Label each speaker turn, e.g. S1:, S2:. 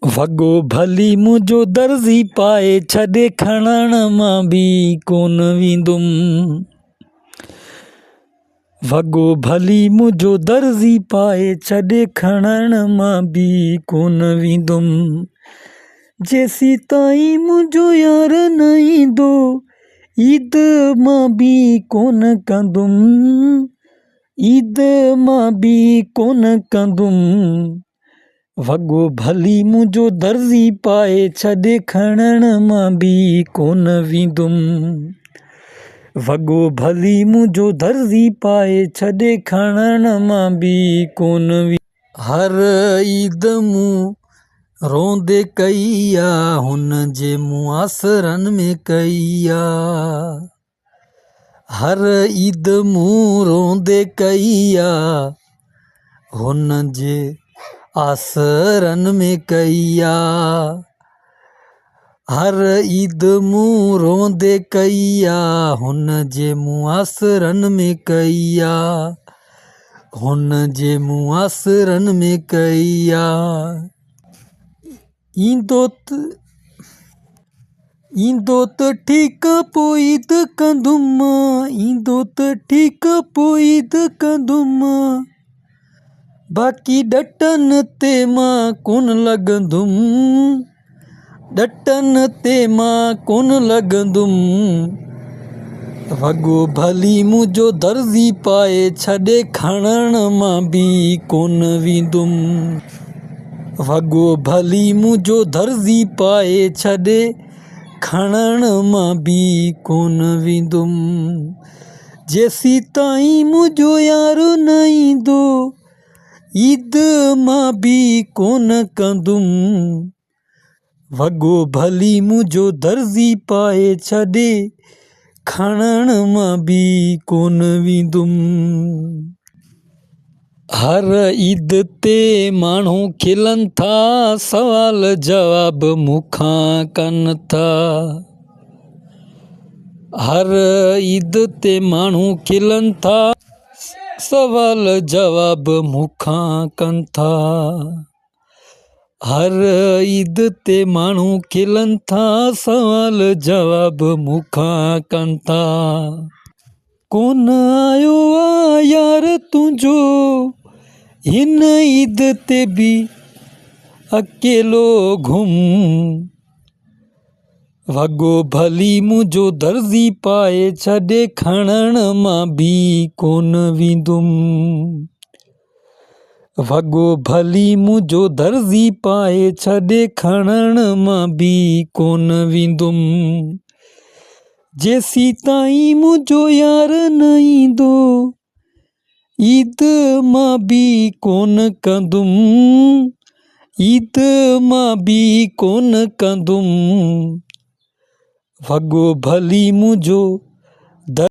S1: वॻो भली मुंहिंजो दर्ज़ी पाए छॾे खणण मां बि कोन वेंदुमि। वॻो भली मुंहिंजो दर्ज़ी पाए छॾे खणण मां बि कोन वेंदुमि। जेसीं ताईं मुंहिंजो यार न ईंदो ईद मां बि कोन कंदुमि। ईद मां बि कोन कंदुमि। वॻो भली मुंहिंजो दर्ज़ी पाए छॾे खणण मां बि कोन वेंदुमि। वॻो भली मुंहिंजो दर्ज़ी पाए छॾे खणण मां बि कोन वेंदुमि। हर ईद मूं रोंदे कई आहे हुन जे मूं आसरनि में कई आहे। हर ईद मूं रोंदे कई आहे हुन जे आसरनि में कई आहे। हर ईद मूं रोंदे कई आहे हुन जे मूं आसरनि में कई आहे। हुन जे मूं आसरनि में कई आहे। ईंदो त ठीकु पोइ ईद कंदुमि। ईंदो त ठीकु पोइ ईद कंदुमि। बाक़ी ॾटनि ते मां कोन लॻंदुमि। ॾटनि ते मां कोन लॻंदुमि। वॻो भली मुंहिंजो दर्ज़ी पाए छॾे खणण मां बि कोन वेंदुमि। वॻो भली मुंहिंजो दर्ज़ी पाए छॾे खणण मां बि कोन वेंदुमि। जेसीं ताईं मुंहिंजो यार न ईंदो ईद मां बि कोन कंदुमि। वॻो भली मुंहिंजो दर्ज़ी पाए छॾे खणण मां बि कोन वेंदुमि। हर ईद ते माण्हू खिलनि था सवाल जवाब मूंखां कनि था। हर ईद ते माण्हू खिलनि था सवाल जवाब मूंखां कनि था। हर ईद ते माण्हू खिलनि था सवाल जवाब मूंखां कनि था। कोन आयो आहे यार तुंहिंजो हिन ईद ते बि अकेलो घुम। वॻो भली मुंहिंजो दर्ज़ी पाए छॾे खणण मां बि कोन वेंदुमि। वॻो भली मुंहिंजो दर्ज़ी पाए छॾे खणण मां बि कोन वेंदुमि। जेसीं ताईं मुंहिंजो यार न ईंदो ईद मां बि कोन कंदुमि। ईद मां बि कोन कंदुमि। वॻो भली मुंहिंजो